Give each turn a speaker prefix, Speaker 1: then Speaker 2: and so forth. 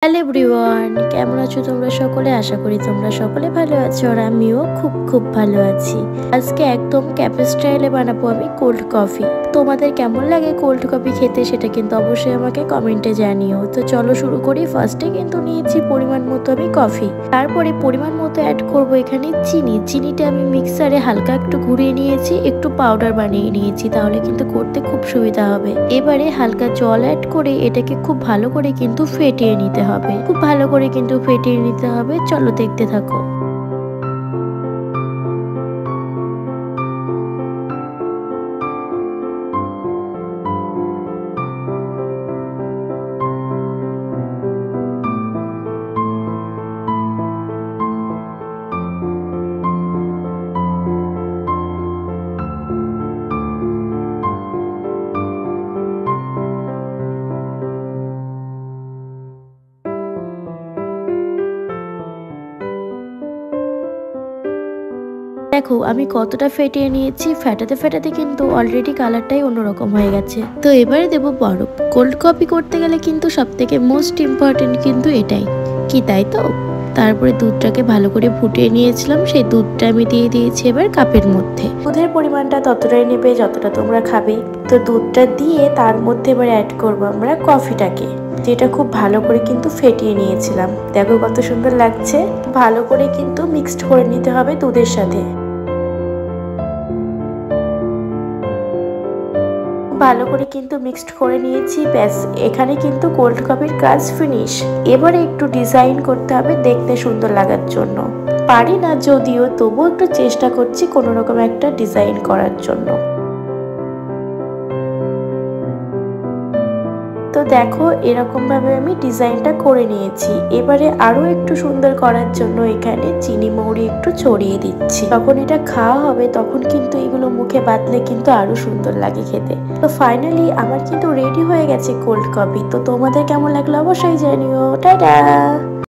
Speaker 1: Hello everyone, কেমন আছো তোমরা সকলে? আশা করি তোমরা সকলে ভালো আছো আর আমিও খুব ভালো আছি। আজকে একদম ক্যাফে স্টাইলে বানাবো আমি কোল্ড কফি। তোমাদের কেমন লাগে কোল্ড কফি খেতে সেটা কিন্তু অবশ্যই আমাকে কমেন্টে জানিও। তো চলো শুরু করি। ফার্স্টে কিন্তু নিয়েছি পরিমাণ মতো আমি কফি, তারপরে পরিমাণ মতো অ্যাড করব এখানে চিনিটা আমি মিক্সারে হালকা একটু ঘুরিয়ে নিয়েছি, একটু পাউডার বানিয়ে নিয়েছি, তাহলে কিন্তু করতে খুব সুবিধা হবে। এবারে হালকা জল অ্যাড করে এটাকে খুব ভালো করে কিন্তু ফেটিয়ে নিতে হবে, খুব ভালো করে কিন্তু ফেটিয়ে নিতে হবে। চলো দেখতে থাকো। দেখো আমি কতটা ফেটিয়ে নিয়েছি, ফেটাতে কিন্তু অলরেডি কালারটাই অন্যরকম হয়ে গেছে। তো এবারে দেবো বরফ। কোল্ড কফি করতে গেলে কিন্তু সব থেকে মোস্ট ইম্পর্টেন্ট কিন্তু এটাই, কি তাই তো? তারপরে দুধটাকে ভালো করে ফুটিয়ে নিয়েছিলাম, সেই দুধটা আমি দিয়ে দিয়েছি এবার কাপের মধ্যে। দুধের পরিমাণটা ততটাই নেবে যতটা তোমরা খাবে। তো দুধটা দিয়ে তার মধ্যে এবার অ্যাড করবো আমরা কফিটাকে, যেটা খুব ভালো করে কিন্তু ফেটিয়ে নিয়েছিলাম। দেখো কত সুন্দর লাগছে। ভালো করে কিন্তু মিক্সড করে নিতে হবে দুধের সাথে। ভালো করে কিন্তু মিক্সড করে নিয়েছি, ব্যাস এখানে কিন্তু কোল্ড কফির কাজ ফিনিশ। এবারে একটু ডিজাইন করতে হবে দেখতে সুন্দর লাগার জন্য। পারি না যদিও, তবুও একটু চেষ্টা করছি কোনো রকম একটা ডিজাইন করার জন্য। তো দেখো এরকম ভাবে আমি ডিজাইনটা করে নিয়েছি। এবারে আরো একটু সুন্দর করার জন্য এখানে চিনি মৌরি একটু ছড়িয়ে দিচ্ছি। যখন এটা খাওয়া হবে তখন কিন্তু এগুলো মুখে বাঁধলে কিন্তু আরো সুন্দর লাগে খেতে। তো ফাইনালি আমার কিন্তু রেডি হয়ে গেছে কোল্ড কফি। তো তোমাদের কেমন লাগলো অবশ্যই জানিও। টাটা।